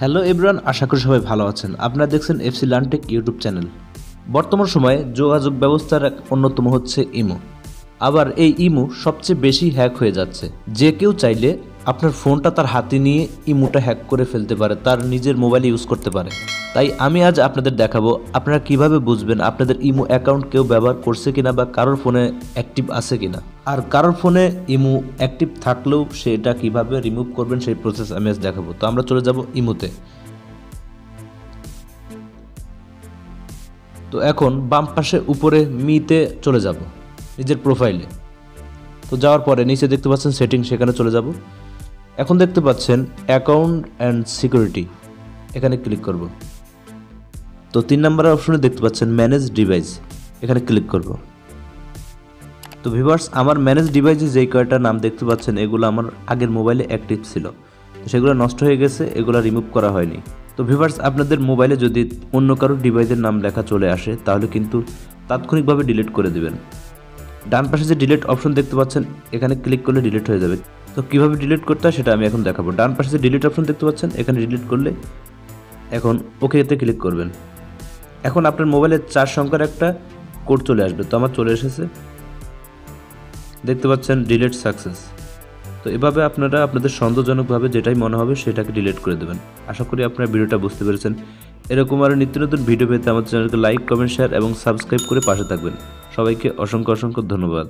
Hello everyone, আশা করি সবাই ভালো আছেন। আপনারা দেখছেন এফসি লার্নটেক ইউটিউব চ্যানেল। বর্তমান সময়ে যোগাযোগ ব্যবস্থার এক অন্যতম হচ্ছে ইমো। আবার এই ইমো সবচেয়ে বেশি হ্যাক হয়ে যাচ্ছে। যে কেউ চাইলে আপনার ফোনটা তার হাতে নিয়ে ইমোটা হ্যাক করে ফেলতে পারে, তার নিজের মোবাইলে ইউজ করতে পারে। তাই আমি আজ আপনাদের দেখাবো আপনারা কিভাবে বুঝবেন আপনাদের ইমো অ্যাকাউন্ট কেউ ব্যবহার করছে কিনা বা কারোর ফোনে অ্যাক্টিভ আছে কিনা। আর কারোর ফোনে ইমো অ্যাক্টিভ থাকলেও সেটা কিভাবে রিমুভ করবেন সেই প্রসেস আমি আজ দেখাবো। তো আমরা চলে যাব ইমোতে। তো এখন বাম পাশে উপরে মিতে চলে যাব, নিজের প্রোফাইলে। তো যাওয়ার পরে নিচে দেখতে পাচ্ছেন সেটিং, সেখানে চলে যাব। এখন দেখতে পাচ্ছেন অ্যাকাউন্ট অ্যান্ড সিকিউরিটি, এখানে ক্লিক করব। তো 3 নম্বরের অপশনে দেখতে পাচ্ছেন ম্যানেজ ডিভাইস, এখানে ক্লিক করব। তো ভিউয়ার্স, আমার ম্যানেজ ডিভাইসে যেই কয়টা নাম দেখতে পাচ্ছেন এগুলো আমার আগের মোবাইলে অ্যাক্টিভ ছিল, তো সেগুলো নষ্ট হয়ে গেছে, এগুলো রিমুভ করা হয়নি। তো ভিউয়ার্স, আপনাদের মোবাইলে যদি অন্য কারো ডিভাইসের নাম লেখা চলে আসে তাহলে কিন্তু তাৎক্ষণিকভাবে ডিলিট করে দিবেন। ডান পাশে যে ডিলিট অপশন দেখতে পাচ্ছেন এখানে ক্লিক করলে ডিলিট হয়ে যাবে। তো কীভাবে ডিলিট করতে হয় সেটা আমি এখন দেখাবো। ডান পাশে যে ডিলিট অপশন দেখতে পাচ্ছেন এখানে ডিলিট করলে এখন ওকেতে ক্লিক করবেন। এখন আপনার মোবাইলে 4 সংখ্যার একটা কোড চলে আসবে। তো আমার চলে এসেছে, দেখতে পাচ্ছেন ডিলিট সাকসেস। তো এভাবে আপনারা আপনাদের সন্দেহজনকভাবে যেটাই মনে হবে সেটাকে ডিলিট করে দেবেন। আশা করি আপনারা ভিডিওটা বুঝতে পেরেছেন। এরকম আরও নিত্য নতুন ভিডিও পেতে আমাদের চ্যানেলকে লাইক, কমেন্ট, শেয়ার এবং সাবস্ক্রাইব করে পাশে থাকবেন। সবাইকে অসংখ্য ধন্যবাদ।